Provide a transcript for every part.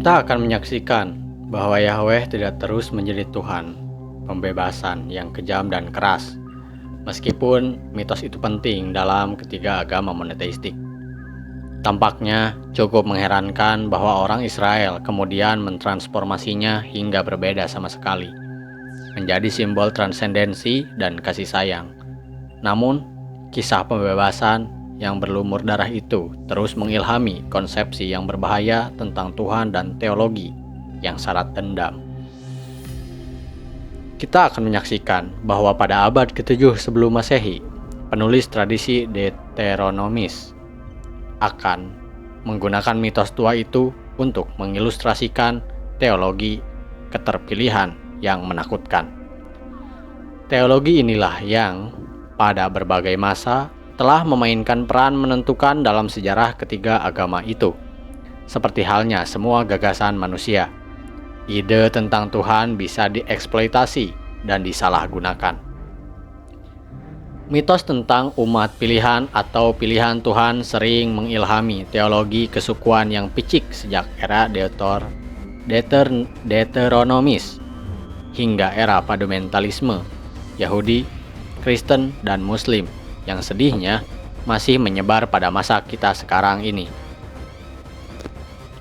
Kita akan menyaksikan bahwa Yahweh tidak terus menjadi Tuhan pembebasan yang kejam dan keras, meskipun mitos itu penting dalam ketiga agama monoteistik. Tampaknya cukup mengherankan bahwa orang Israel kemudian mentransformasinya hingga berbeda sama sekali, menjadi simbol transendensi dan kasih sayang. Namun, kisah pembebasan yang berlumur darah itu terus mengilhami konsepsi yang berbahaya tentang Tuhan dan teologi yang syarat dendam. Kita akan menyaksikan bahwa pada abad ke-7 sebelum Masehi, penulis tradisi Deuteronomis akan menggunakan mitos tua itu untuk mengilustrasikan teologi keterpilihan yang menakutkan. Teologi inilah yang pada berbagai masa telah memainkan peran menentukan dalam sejarah ketiga agama itu. Seperti halnya semua gagasan manusia, ide tentang Tuhan bisa dieksploitasi dan disalahgunakan. Mitos tentang umat pilihan atau pilihan Tuhan sering mengilhami teologi kesukuan yang picik sejak era Deuteronomis hingga era fundamentalisme Yahudi, Kristen, dan Muslim yang sedihnya masih menyebar pada masa kita sekarang ini.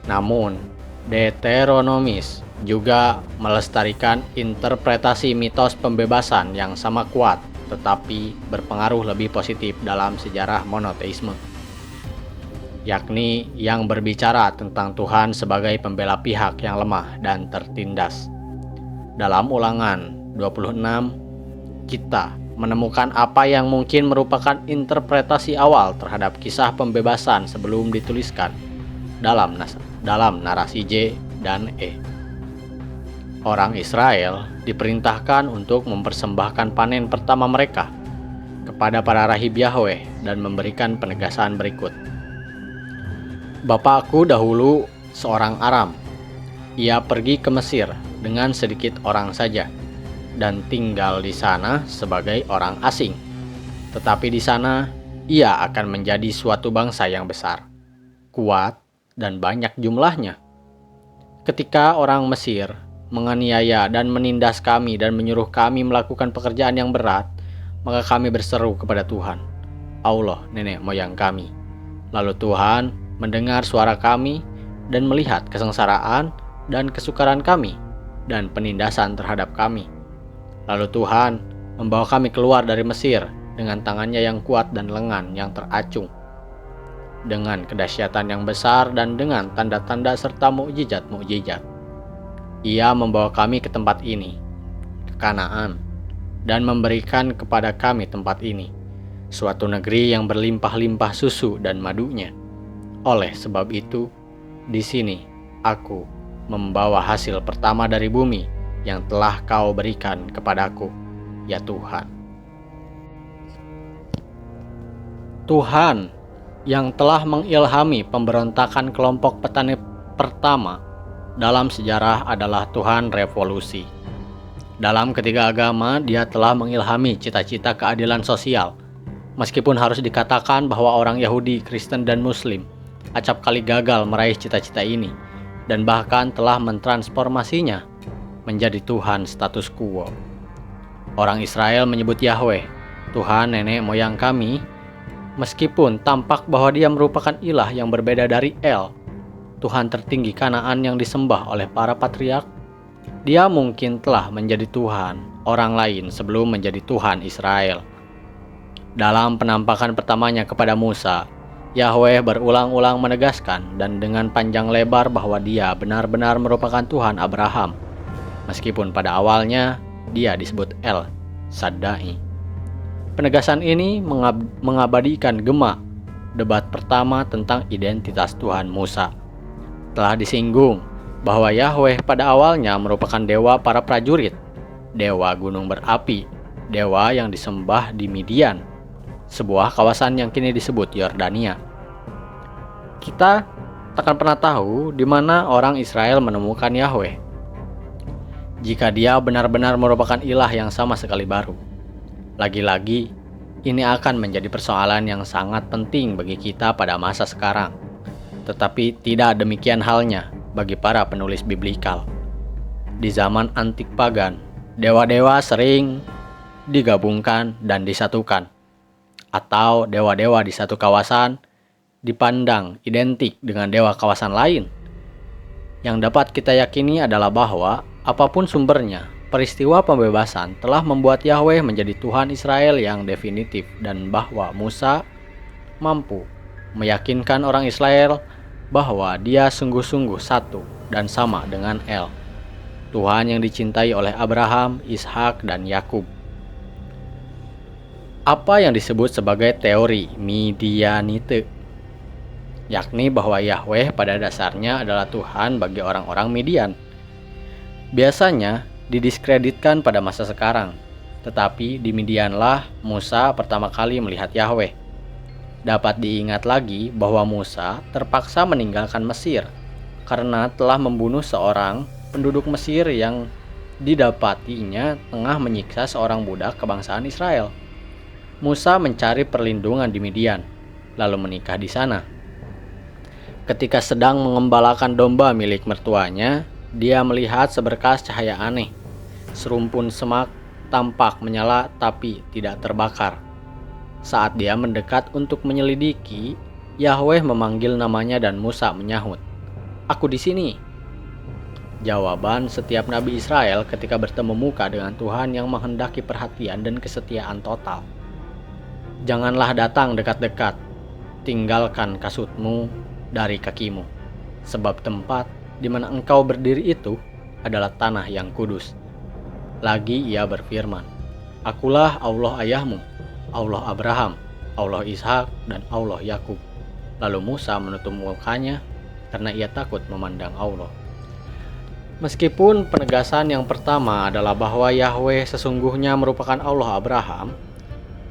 Namun, Deuteronomis juga melestarikan interpretasi mitos pembebasan yang sama kuat tetapi berpengaruh lebih positif dalam sejarah monoteisme, yakni yang berbicara tentang Tuhan sebagai pembela pihak yang lemah dan tertindas. Dalam Ulangan 26, kita menemukan apa yang mungkin merupakan interpretasi awal terhadap kisah pembebasan sebelum dituliskan dalam narasi J dan E. Orang Israel diperintahkan untuk mempersembahkan panen pertama mereka kepada para rahib Yahweh dan memberikan penegasan berikut. Bapakku dahulu seorang Aram. Ia pergi ke Mesir dengan sedikit orang saja dan tinggal di sana sebagai orang asing. Tetapi di sana ia akan menjadi suatu bangsa yang besar, kuat, dan banyak jumlahnya. Ketika orang Mesir menganiaya dan menindas kami dan menyuruh kami melakukan pekerjaan yang berat, maka kami berseru kepada Tuhan, Allah nenek moyang kami. Lalu Tuhan mendengar suara kami dan melihat kesengsaraan dan kesukaran kami dan penindasan terhadap kami. Lalu Tuhan membawa kami keluar dari Mesir dengan tangannya yang kuat dan lengan yang teracung, dengan kedahsyatan yang besar dan dengan tanda-tanda serta mukjizat-mukjizat. Ia membawa kami ke tempat ini, ke Kanaan, dan memberikan kepada kami tempat ini, suatu negeri yang berlimpah-limpah susu dan madunya. Oleh sebab itu, di sini aku membawa hasil pertama dari bumi yang telah kau berikan kepadaku, ya Tuhan. Tuhan yang telah mengilhami pemberontakan kelompok petani pertama dalam sejarah adalah Tuhan revolusi. Dalam ketiga agama, Dia telah mengilhami cita-cita keadilan sosial. Meskipun harus dikatakan bahwa orang Yahudi, Kristen, dan Muslim acap kali gagal meraih cita-cita ini dan bahkan telah mentransformasinya menjadi Tuhan status quo. Orang Israel menyebut Yahweh, Tuhan nenek moyang kami, meskipun tampak bahwa Dia merupakan ilah yang berbeda dari El, Tuhan tertinggi Kanaan yang disembah oleh para patriark. Dia mungkin telah menjadi Tuhan orang lain sebelum menjadi Tuhan Israel. Dalam penampakan pertamanya kepada Musa, Yahweh berulang-ulang menegaskan dan dengan panjang lebar bahwa Dia benar-benar merupakan Tuhan Abraham, meskipun pada awalnya Dia disebut El Shaddai. Penegasan ini mengabadikan gema debat pertama tentang identitas Tuhan Musa. Telah disinggung bahwa Yahweh pada awalnya merupakan dewa para prajurit, dewa gunung berapi, dewa yang disembah di Midian, sebuah kawasan yang kini disebut Yordania. Kita takkan pernah tahu di mana orang Israel menemukan Yahweh, jika Dia benar-benar merupakan ilah yang sama sekali baru. Lagi-lagi, ini akan menjadi persoalan yang sangat penting bagi kita pada masa sekarang. Tetapi tidak demikian halnya bagi para penulis biblikal. Di zaman antik pagan, dewa-dewa sering digabungkan dan disatukan, atau dewa-dewa di satu kawasan dipandang identik dengan dewa kawasan lain. Yang dapat kita yakini adalah bahwa apapun sumbernya, peristiwa pembebasan telah membuat Yahweh menjadi Tuhan Israel yang definitif, dan bahwa Musa mampu meyakinkan orang Israel bahwa dia sungguh-sungguh satu dan sama dengan El, Tuhan yang dicintai oleh Abraham, Ishak, dan Yakub. Apa yang disebut sebagai teori Midianite, yakni bahwa Yahweh pada dasarnya adalah Tuhan bagi orang-orang Midian, biasanya didiskreditkan pada masa sekarang. Tetapi di Midianlah Musa pertama kali melihat Yahweh. Dapat diingat lagi bahwa Musa terpaksa meninggalkan Mesir karena telah membunuh seorang penduduk Mesir yang didapatinya tengah menyiksa seorang budak kebangsaan Israel. Musa mencari perlindungan di Midian, lalu menikah di sana. Ketika sedang mengembalakan domba milik mertuanya, dia melihat seberkas cahaya aneh. Serumpun semak tampak menyala tapi tidak terbakar. Saat dia mendekat untuk menyelidiki, Yahweh memanggil namanya dan Musa menyahut, "Aku di sini." Jawaban setiap nabi Israel ketika bertemu muka dengan Tuhan yang menghendaki perhatian dan kesetiaan total. "Janganlah datang dekat-dekat, tinggalkan kasutmu dari kakimu, sebab tempat di mana engkau berdiri itu adalah tanah yang kudus." Lagi ia berfirman, "Akulah Allah ayahmu, Allah Abraham, Allah Ishak, dan Allah Yakub." Lalu Musa menutup mukanya karena ia takut memandang Allah. Meskipun penegasan yang pertama adalah bahwa Yahweh sesungguhnya merupakan Allah Abraham,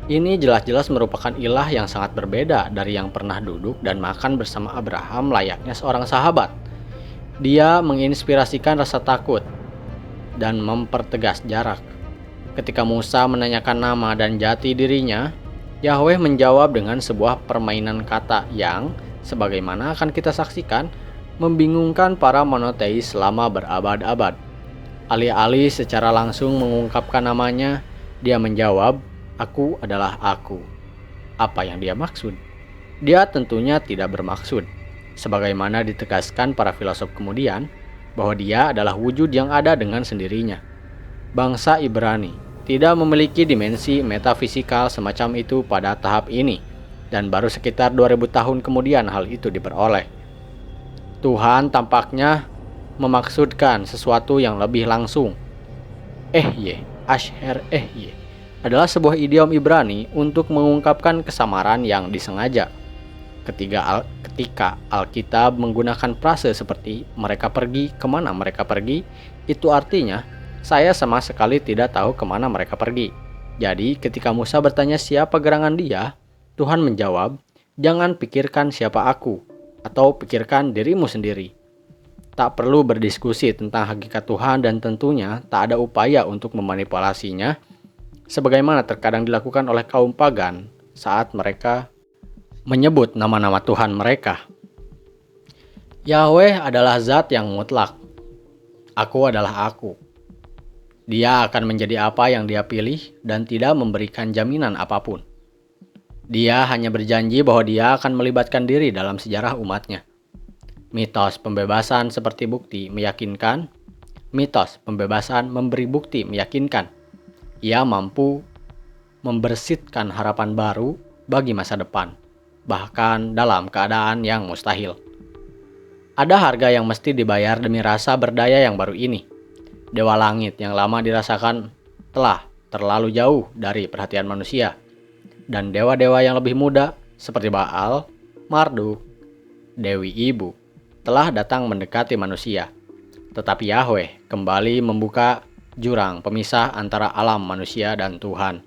ini jelas-jelas merupakan ilah yang sangat berbeda dari yang pernah duduk dan makan bersama Abraham layaknya seorang sahabat. Dia menginspirasikan rasa takut dan mempertegas jarak. Ketika Musa menanyakan nama dan jati dirinya, Yahweh menjawab dengan sebuah permainan kata yang, sebagaimana akan kita saksikan, membingungkan para monoteis selama berabad-abad. Alih-alih secara langsung mengungkapkan namanya, dia menjawab, "Aku adalah aku." Apa yang dia maksud? Dia tentunya tidak bermaksud, sebagaimana ditegaskan para filosof kemudian, bahwa dia adalah wujud yang ada dengan sendirinya. Bangsa Ibrani tidak memiliki dimensi metafisikal semacam itu pada tahap ini, dan baru sekitar 2000 tahun kemudian hal itu diperoleh. Tuhan tampaknya memaksudkan sesuatu yang lebih langsung. Asher adalah sebuah idiom Ibrani untuk mengungkapkan kesamaran yang disengaja. Ketika Alkitab menggunakan frase seperti "mereka pergi kemana mereka pergi", itu artinya saya sama sekali tidak tahu kemana mereka pergi. Jadi ketika Musa bertanya siapa gerangan dia, Tuhan menjawab, "Jangan pikirkan siapa aku, atau pikirkan dirimu sendiri." Tak perlu berdiskusi tentang hakikat Tuhan, dan tentunya tak ada upaya untuk memanipulasinya, sebagaimana terkadang dilakukan oleh kaum pagan saat mereka menyebut nama-nama Tuhan mereka. Yahweh adalah zat yang mutlak. Aku adalah aku. Dia akan menjadi apa yang dia pilih dan tidak memberikan jaminan apapun. Dia hanya berjanji bahwa dia akan melibatkan diri dalam sejarah umatnya. Mitos pembebasan seperti bukti meyakinkan. Mitos pembebasan memberi bukti meyakinkan. Ia mampu membersihkan harapan baru bagi masa depan, bahkan dalam keadaan yang mustahil. Ada harga yang mesti dibayar demi rasa berdaya yang baru ini. Dewa langit yang lama dirasakan telah terlalu jauh dari perhatian manusia. Dan dewa-dewa yang lebih muda seperti Baal, Marduk, Dewi Ibu telah datang mendekati manusia. Tetapi Yahweh kembali membuka jurang pemisah antara alam manusia dan Tuhan.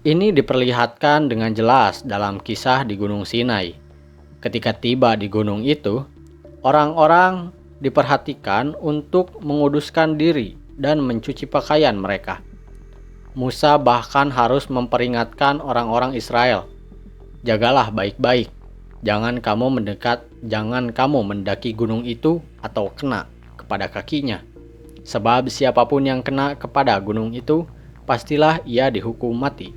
Ini diperlihatkan dengan jelas dalam kisah di Gunung Sinai. Ketika tiba di gunung itu, orang-orang diperhatikan untuk menguduskan diri dan mencuci pakaian mereka. Musa bahkan harus memperingatkan orang-orang Israel, "Jagalah baik-baik, Jangan kamu mendaki gunung itu atau kena kepada kakinya. Sebab siapapun yang kena kepada gunung itu, pastilah ia dihukum mati."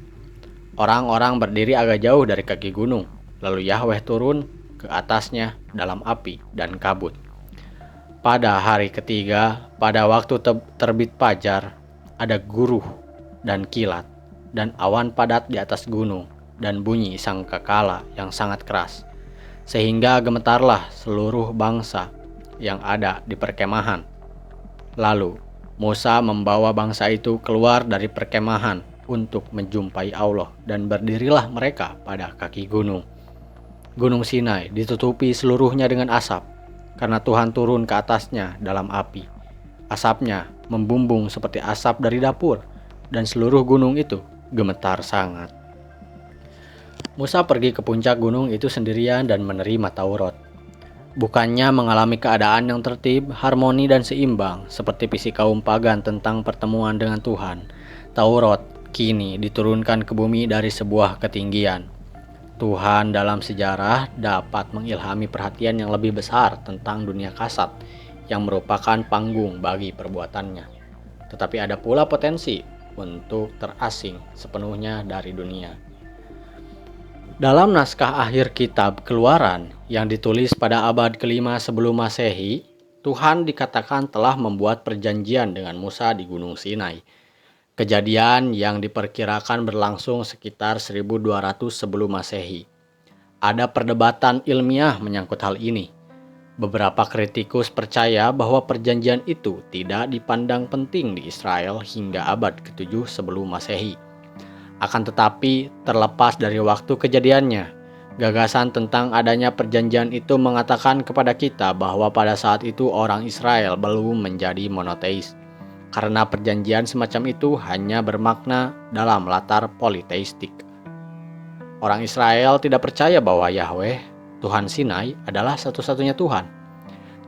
Orang-orang berdiri agak jauh dari kaki gunung, lalu Yahweh turun ke atasnya dalam api dan kabut. Pada hari ketiga, pada waktu terbit fajar, ada guruh dan kilat, dan awan padat di atas gunung, dan bunyi sangkakala yang sangat keras, sehingga gemetarlah seluruh bangsa yang ada di perkemahan. Lalu Musa membawa bangsa itu keluar dari perkemahan untuk menjumpai Allah, dan berdirilah mereka pada kaki gunung. Gunung Sinai ditutupi seluruhnya dengan asap, karena Tuhan turun ke atasnya dalam api. Asapnya membumbung seperti asap dari dapur, dan seluruh gunung itu gemetar sangat. Musa pergi ke puncak gunung itu sendirian dan menerima Taurat. Bukannya mengalami keadaan yang tertib, harmoni, dan seimbang seperti visi kaum pagan tentang pertemuan dengan Tuhan, Taurat kini diturunkan ke bumi dari sebuah ketinggian. Tuhan dalam sejarah dapat mengilhami perhatian yang lebih besar tentang dunia kasat yang merupakan panggung bagi perbuatannya. Tetapi ada pula potensi untuk terasing sepenuhnya dari dunia. Dalam naskah akhir kitab Keluaran yang ditulis pada abad ke-5 sebelum Masehi, Tuhan dikatakan telah membuat perjanjian dengan Musa di Gunung Sinai. Kejadian yang diperkirakan berlangsung sekitar 1200 sebelum Masehi. Ada perdebatan ilmiah menyangkut hal ini. Beberapa kritikus percaya bahwa perjanjian itu tidak dipandang penting di Israel hingga abad ke-7 sebelum Masehi. Akan tetapi, terlepas dari waktu kejadiannya, gagasan tentang adanya perjanjian itu mengatakan kepada kita bahwa pada saat itu orang Israel belum menjadi monoteis, karena perjanjian semacam itu hanya bermakna dalam latar politeistik. Orang Israel tidak percaya bahwa Yahweh, Tuhan Sinai, adalah satu-satunya Tuhan,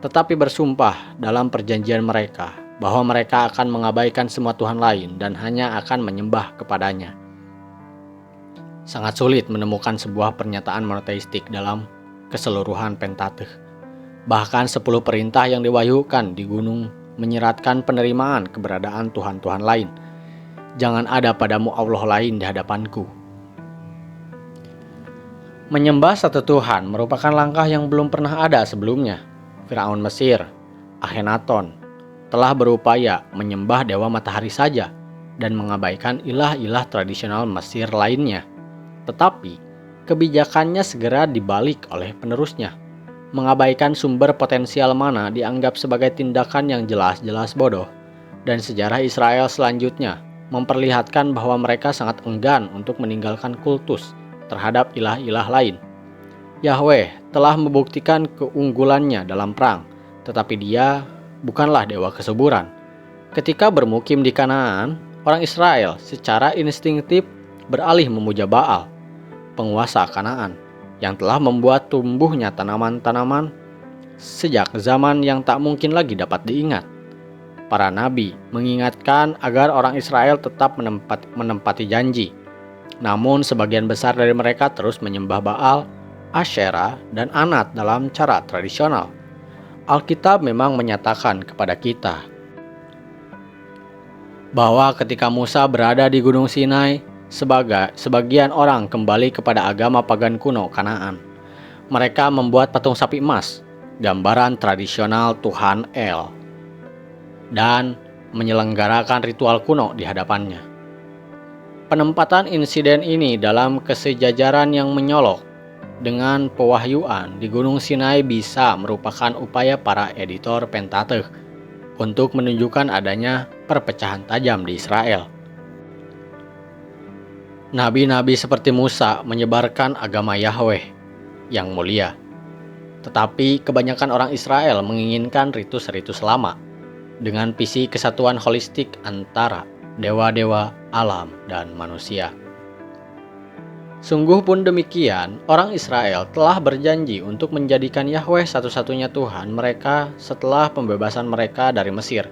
tetapi bersumpah dalam perjanjian mereka bahwa mereka akan mengabaikan semua Tuhan lain dan hanya akan menyembah kepadanya. Sangat sulit menemukan sebuah pernyataan monoteistik dalam keseluruhan Pentateuch. Bahkan 10 perintah yang diwahyukan di gunung menyeratkan penerimaan keberadaan Tuhan-Tuhan lain. Jangan ada padamu Allah lain di hadapanku. Menyembah satu Tuhan merupakan langkah yang belum pernah ada sebelumnya. Firaun Mesir, Akhenaton, telah berupaya menyembah dewa matahari saja dan mengabaikan ilah-ilah tradisional Mesir lainnya. Tetapi, kebijakannya segera dibalik oleh penerusnya. Mengabaikan sumber potensial mana dianggap sebagai tindakan yang jelas-jelas bodoh. Dan sejarah Israel selanjutnya memperlihatkan bahwa mereka sangat enggan untuk meninggalkan kultus terhadap ilah-ilah lain. Yahweh telah membuktikan keunggulannya dalam perang, tetapi dia bukanlah dewa kesuburan. Ketika bermukim di Kanaan, orang Israel secara instinktif beralih memuja Baal, penguasa Kanaan, yang telah membuat tumbuhnya tanaman-tanaman sejak zaman yang tak mungkin lagi dapat diingat. Para nabi mengingatkan agar orang Israel tetap menempati janji. Namun sebagian besar dari mereka terus menyembah Baal, Asyera, dan Anat dalam cara tradisional. Alkitab memang menyatakan kepada kita bahwa ketika Musa berada di Gunung Sinai, sebagian orang kembali kepada agama pagan kuno Kanaan. Mereka membuat patung sapi emas, gambaran tradisional Tuhan El, dan menyelenggarakan ritual kuno di hadapannya. Penempatan insiden ini dalam kesejajaran yang menyolok dengan pewahyuan di Gunung Sinai bisa merupakan upaya para editor Pentateuch untuk menunjukkan adanya perpecahan tajam di Israel. Nabi-nabi seperti Musa menyebarkan agama Yahweh yang mulia. Tetapi kebanyakan orang Israel menginginkan ritus-ritus lama dengan visi kesatuan holistik antara dewa-dewa, alam, dan manusia. Sungguh pun demikian, orang Israel telah berjanji untuk menjadikan Yahweh satu-satunya Tuhan mereka setelah pembebasan mereka dari Mesir.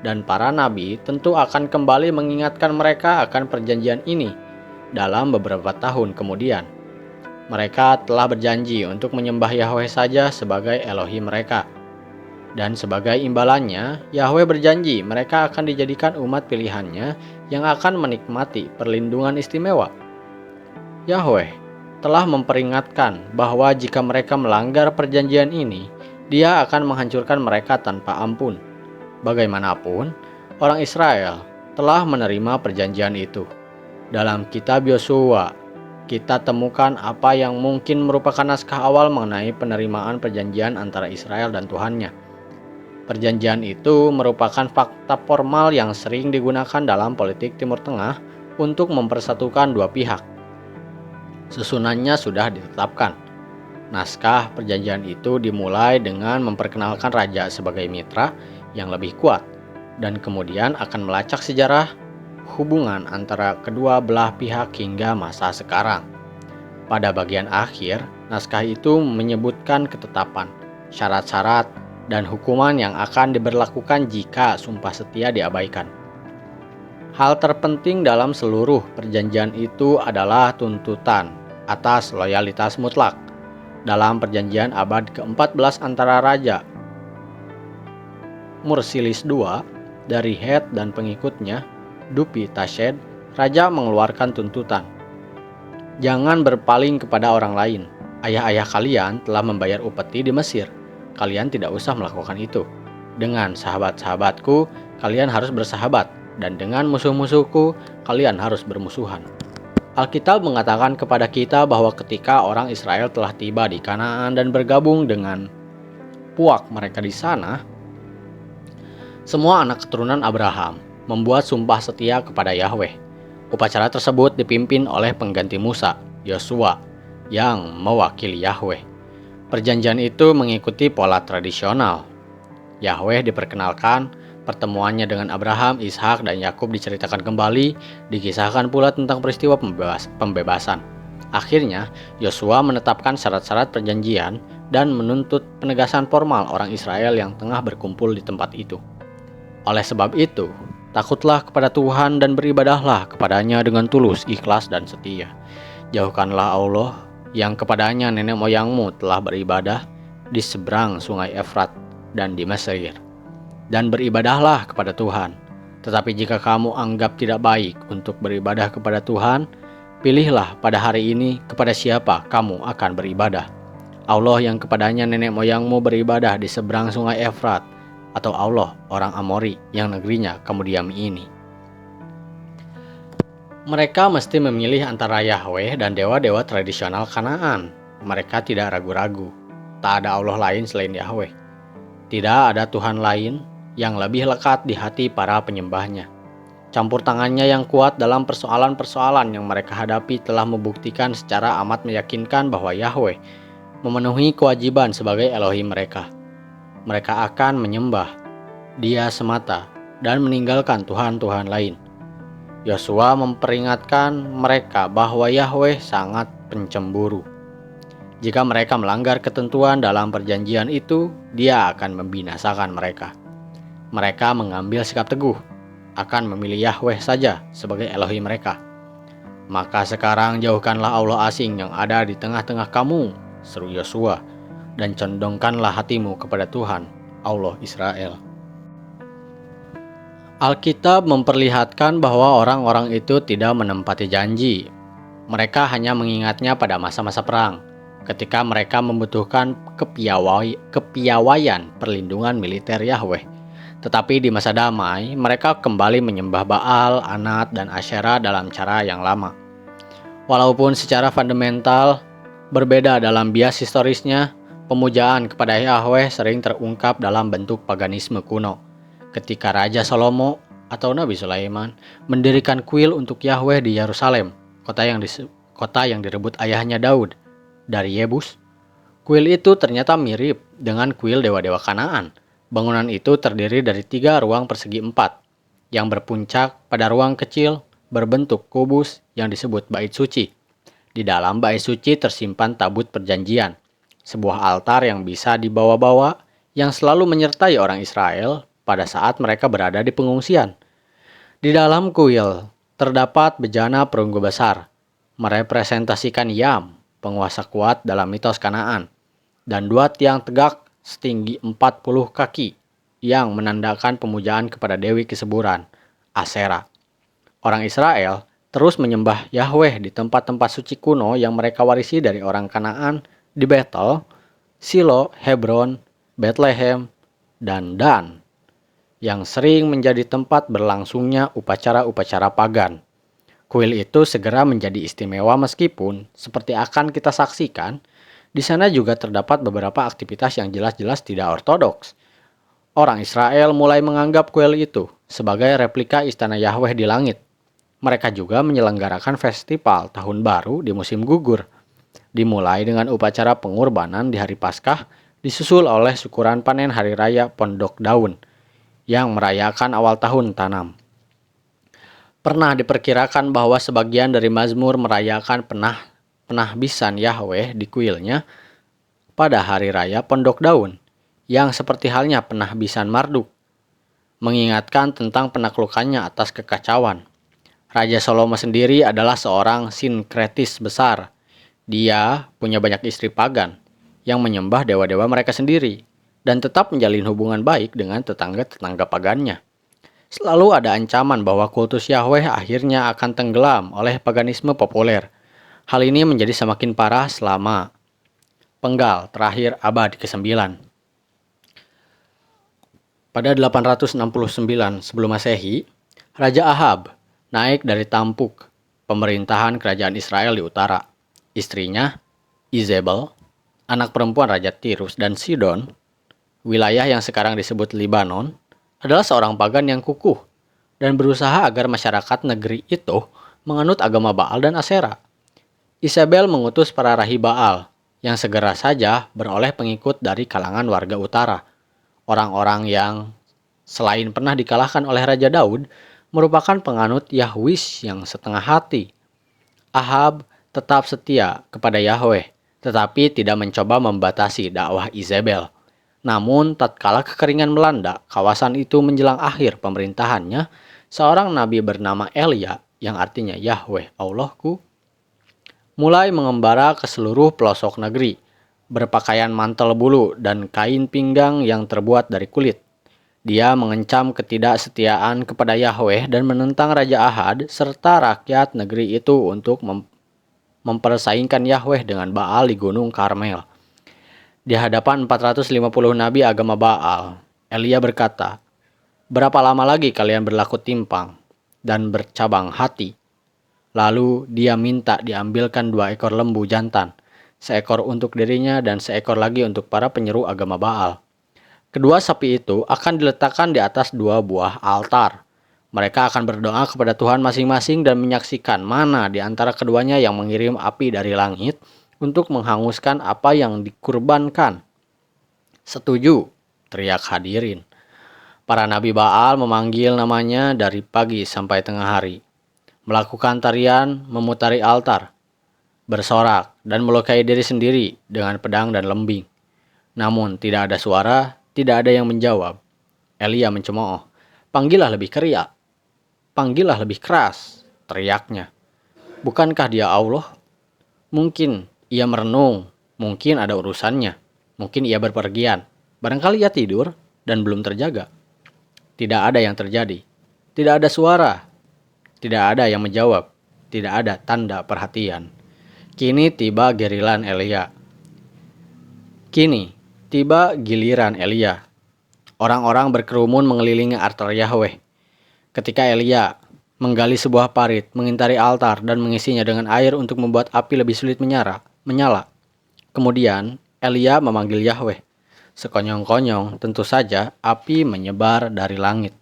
Dan para nabi tentu akan kembali mengingatkan mereka akan perjanjian ini dalam beberapa tahun kemudian. Mereka telah berjanji untuk menyembah Yahweh saja sebagai Elohim mereka. Dan sebagai imbalannya, Yahweh berjanji mereka akan dijadikan umat pilihannya yang akan menikmati perlindungan istimewa. Yahweh telah memperingatkan bahwa jika mereka melanggar perjanjian ini, Dia akan menghancurkan mereka tanpa ampun. Bagaimanapun, orang Israel telah menerima perjanjian itu. Dalam kitab Yosua, kita temukan apa yang mungkin merupakan naskah awal mengenai penerimaan perjanjian antara Israel dan Tuhannya. Perjanjian itu merupakan fakta formal yang sering digunakan dalam politik Timur Tengah untuk mempersatukan dua pihak. Susunannya sudah ditetapkan. Naskah perjanjian itu dimulai dengan memperkenalkan raja sebagai mitra yang lebih kuat, dan kemudian akan melacak sejarah hubungan antara kedua belah pihak hingga masa sekarang. Pada bagian akhir, naskah itu menyebutkan ketetapan, syarat-syarat, dan hukuman yang akan diberlakukan jika sumpah setia diabaikan. Hal terpenting dalam seluruh perjanjian itu adalah tuntutan atas loyalitas mutlak. Dalam perjanjian abad ke-14 antara Raja Mursilis II dari Het dan pengikutnya, Dupi Tashed, Raja mengeluarkan tuntutan. Jangan berpaling kepada orang lain. Ayah-ayah kalian telah membayar upeti di Mesir. Kalian tidak usah melakukan itu. Dengan sahabat-sahabatku, kalian harus bersahabat, dan dengan musuh-musuhku, kalian harus bermusuhan. Alkitab mengatakan kepada kita bahwa ketika orang Israel telah tiba di Kanaan dan bergabung dengan puak mereka di sana, semua anak keturunan Abraham membuat sumpah setia kepada Yahweh. Upacara tersebut dipimpin oleh pengganti Musa, Yosua, yang mewakili Yahweh. Perjanjian itu mengikuti pola tradisional. Yahweh diperkenalkan, pertemuannya dengan Abraham, Ishak, dan Yakub diceritakan kembali, dikisahkan pula tentang peristiwa pembebasan. Akhirnya, Yosua menetapkan syarat-syarat perjanjian dan menuntut penegasan formal orang Israel yang tengah berkumpul di tempat itu. Oleh sebab itu, takutlah kepada Tuhan dan beribadahlah kepadanya dengan tulus, ikhlas, dan setia. Jauhkanlah Allah yang kepadanya nenek moyangmu telah beribadah di seberang sungai Efrat dan di Mesir. Dan beribadahlah kepada Tuhan. Tetapi jika kamu anggap tidak baik untuk beribadah kepada Tuhan, pilihlah pada hari ini kepada siapa kamu akan beribadah. Allah yang kepadanya nenek moyangmu beribadah di seberang sungai Efrat, atau Allah orang Amori yang negerinya kamu diami ini. Mereka mesti memilih antara Yahweh dan dewa-dewa tradisional Kanaan. Mereka tidak ragu-ragu. Tak ada Allah lain selain Yahweh. Tidak ada Tuhan lain yang lebih lekat di hati para penyembahnya. Campur tangannya yang kuat dalam persoalan-persoalan yang mereka hadapi telah membuktikan secara amat meyakinkan bahwa Yahweh memenuhi kewajiban sebagai Elohim mereka. Mereka akan menyembah Dia semata dan meninggalkan Tuhan-Tuhan lain. Yosua memperingatkan mereka bahwa Yahweh sangat pencemburu. Jika mereka melanggar ketentuan dalam perjanjian itu, Dia akan membinasakan mereka. Mereka mengambil sikap teguh, akan memilih Yahweh saja sebagai Elohim mereka. Maka sekarang jauhkanlah Allah asing yang ada di tengah-tengah kamu, seru Yosua, dan condongkanlah hatimu kepada Tuhan, Allah Israel. Alkitab memperlihatkan bahwa orang-orang itu tidak menempati janji. Mereka hanya mengingatnya pada masa-masa perang, ketika mereka membutuhkan kepiawaian perlindungan militer Yahweh. Tetapi di masa damai, mereka kembali menyembah Baal, Anat, dan Asyera dalam cara yang lama. Walaupun secara fundamental berbeda dalam bias historisnya, pemujaan kepada Yahweh sering terungkap dalam bentuk paganisme kuno. Ketika Raja Salomo atau Nabi Sulaiman mendirikan kuil untuk Yahweh di Yerusalem, kota yang direbut ayahnya Daud dari Yebus, kuil itu ternyata mirip dengan kuil dewa-dewa Kanaan. Bangunan itu terdiri dari 3 ruang persegi 4, yang berpuncak pada ruang kecil berbentuk kubus yang disebut Bait Suci. Di dalam Bait Suci tersimpan tabut perjanjian, sebuah altar yang bisa dibawa-bawa yang selalu menyertai orang Israel pada saat mereka berada di pengungsian. Di dalam kuil terdapat bejana perunggu besar, merepresentasikan Yam, penguasa kuat dalam mitos Kanaan, dan 2 tiang tegak setinggi 40 kaki yang menandakan pemujaan kepada Dewi Kesuburan, Asera. Orang Israel terus menyembah Yahweh di tempat-tempat suci kuno yang mereka warisi dari orang Kanaan di Betel, Silo, Hebron, Bethlehem, dan Dan, yang sering menjadi tempat berlangsungnya upacara-upacara pagan. Kuil itu segera menjadi istimewa meskipun, seperti akan kita saksikan, di sana juga terdapat beberapa aktivitas yang jelas-jelas tidak ortodoks. Orang Israel mulai menganggap kuil itu sebagai replika istana Yahweh di langit. Mereka juga menyelenggarakan festival Tahun Baru di musim gugur, dimulai dengan upacara pengorbanan di hari Paskah, disusul oleh syukuran panen hari raya Pondok Daun, yang merayakan awal tahun tanam. Pernah diperkirakan bahwa sebagian dari Mazmur merayakan penahbisan Yahweh di kuilnya pada hari raya Pondok Daun, yang seperti halnya penahbisan Marduk, mengingatkan tentang penaklukannya atas kekacauan. Raja Salomo sendiri adalah seorang sinkretis besar. Dia punya banyak istri pagan yang menyembah dewa-dewa mereka sendiri dan tetap menjalin hubungan baik dengan tetangga-tetangga pagannya. Selalu ada ancaman bahwa kultus Yahweh akhirnya akan tenggelam oleh paganisme populer. Hal ini menjadi semakin parah selama penggal terakhir abad ke-9. Pada 869 sebelum Masehi, Raja Ahab naik dari tampuk pemerintahan kerajaan Israel di utara. Istrinya, Izebel, anak perempuan Raja Tirus dan Sidon, wilayah yang sekarang disebut Libanon, adalah seorang pagan yang kukuh dan berusaha agar masyarakat negeri itu menganut agama Baal dan Asera. Izebel mengutus para rahi Baal yang segera saja beroleh pengikut dari kalangan warga utara. Orang-orang yang selain pernah dikalahkan oleh Raja Daud, merupakan penganut Yahwis yang setengah hati. Ahab tetap setia kepada Yahweh, tetapi tidak mencoba membatasi dakwah Izebel. Namun, tatkala kekeringan melanda kawasan itu menjelang akhir pemerintahannya, seorang nabi bernama Elia, yang artinya Yahweh Allahku, mulai mengembara ke seluruh pelosok negeri, berpakaian mantel bulu dan kain pinggang yang terbuat dari kulit. Dia mengancam ketidaksetiaan kepada Yahweh dan menentang Raja Ahab serta rakyat negeri itu untuk mempersaingkan Yahweh dengan Baal di Gunung Karmel. Di hadapan 450 nabi agama Baal, Elia berkata, "Berapa lama lagi kalian berlaku timpang dan bercabang hati?" Lalu dia minta diambilkan 2 ekor lembu jantan, seekor untuk dirinya dan seekor lagi untuk para penyeru agama Baal. Kedua sapi itu akan diletakkan di atas 2 buah altar. Mereka akan berdoa kepada Tuhan masing-masing dan menyaksikan mana di antara keduanya yang mengirim api dari langit untuk menghanguskan apa yang dikurbankan. "Setuju," teriak hadirin. Para nabi Baal memanggil namanya dari pagi sampai tengah hari, melakukan tarian memutari altar, bersorak dan melukai diri sendiri dengan pedang dan lembing. Namun tidak ada suara, tidak ada yang menjawab. Elia mencemooh, "Panggillah lebih keras, panggillah lebih keras," teriaknya. "Bukankah dia Allah? Mungkin ia merenung, mungkin ada urusannya, mungkin ia berpergian, barangkali ia tidur dan belum terjaga." Tidak ada yang terjadi, tidak ada suara, tidak ada yang menjawab, tidak ada tanda perhatian. Kini tiba giliran Elia. Orang-orang berkerumun mengelilingi altar Yahweh. Ketika Elia menggali sebuah parit, mengintari altar, dan mengisinya dengan air untuk membuat api lebih sulit menyala. Kemudian Elia memanggil Yahweh. Sekonyong-konyong, tentu saja api menyebar dari langit,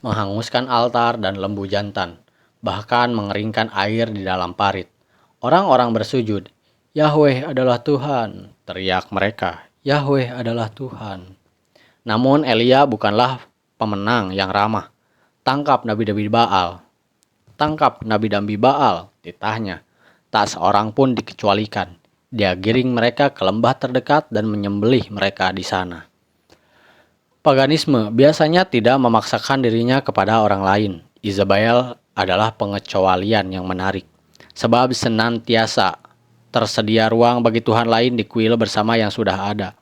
menghanguskan altar dan lembu jantan, bahkan mengeringkan air di dalam parit. Orang-orang bersujud. "Yahweh adalah Tuhan," teriak mereka. "Yahweh adalah Tuhan." Namun Elia bukanlah pemenang yang ramah. "Tangkap nabi-nabi Baal. Tangkap nabi-nabi Baal," titahnya. Tak seorang pun dikecualikan. Dia giring mereka ke lembah terdekat dan menyembelih mereka di sana. Paganisme biasanya tidak memaksakan dirinya kepada orang lain. Izebel adalah pengecualian yang menarik, sebab senantiasa tersedia ruang bagi Tuhan lain di kuil bersama yang sudah ada.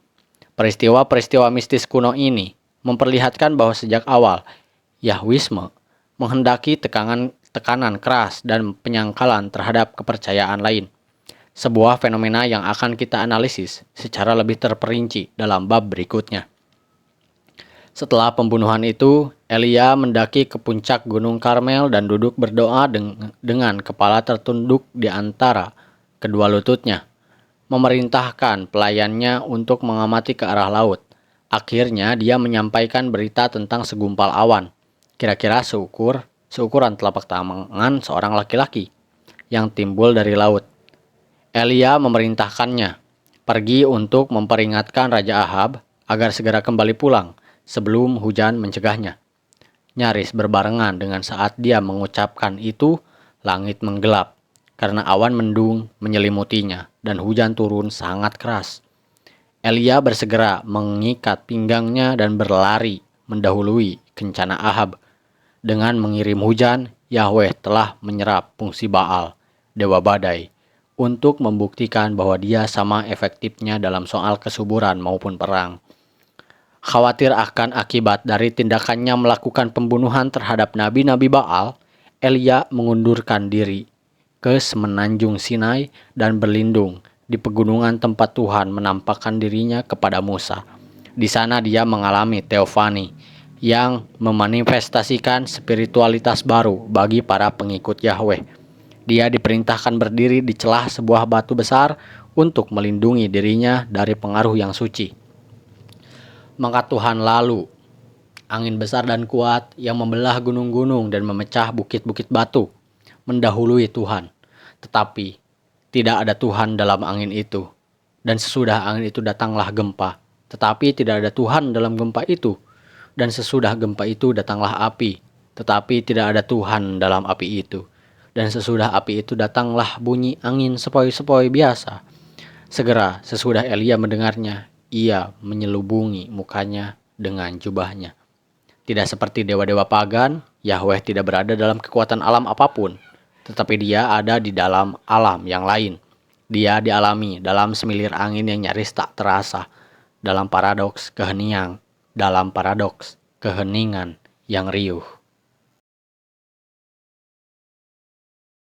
Peristiwa-peristiwa mistis kuno ini memperlihatkan bahwa sejak awal Yahwisme menghendaki tekanan keras dan penyangkalan terhadap kepercayaan lain. Sebuah fenomena yang akan kita analisis secara lebih terperinci dalam bab berikutnya. Setelah pembunuhan itu, Elia mendaki ke puncak Gunung Karmel dan duduk berdoa dengan kepala tertunduk di antara kedua lututnya, memerintahkan pelayannya untuk mengamati ke arah laut. Akhirnya dia menyampaikan berita tentang segumpal awan, kira-kira seukuran telapak tangan seorang laki-laki, yang timbul dari laut. Elia memerintahkannya pergi untuk memperingatkan Raja Ahab agar segera kembali pulang sebelum hujan mencegahnya. Nyaris berbarengan dengan saat dia mengucapkan itu, langit menggelap karena awan mendung menyelimutinya dan hujan turun sangat keras. Elia bersegera mengikat pinggangnya dan berlari mendahului kencana Ahab. Dengan mengirim hujan, Yahweh telah menyerap fungsi Baal, dewa badai, untuk membuktikan bahwa dia sama efektifnya dalam soal kesuburan maupun perang. Khawatir akan akibat dari tindakannya melakukan pembunuhan terhadap nabi-nabi Baal, Elia mengundurkan diri ke semenanjung Sinai dan berlindung di pegunungan tempat Tuhan menampakkan dirinya kepada Musa. Di sana dia mengalami teofani yang memanifestasikan spiritualitas baru bagi para pengikut Yahweh. Dia diperintahkan berdiri di celah sebuah batu besar untuk melindungi dirinya dari pengaruh yang suci. Maka Tuhan lalu, angin besar dan kuat yang membelah gunung-gunung dan memecah bukit-bukit batu, mendahului Tuhan. Tetapi tidak ada Tuhan dalam angin itu. Dan sesudah angin itu datanglah gempa. Tetapi tidak ada Tuhan dalam gempa itu. Dan sesudah gempa itu datanglah api. Tetapi tidak ada Tuhan dalam api itu. Dan sesudah api itu datanglah bunyi angin sepoi-sepoi biasa. Segera sesudah Elia mendengarnya, ia menyelubungi mukanya dengan jubahnya. Tidak seperti dewa-dewa pagan, Yahweh tidak berada dalam kekuatan alam apapun, tetapi dia ada di dalam alam yang lain. Dia dialami dalam semilir angin yang nyaris tak terasa, dalam paradoks keheningan yang riuh.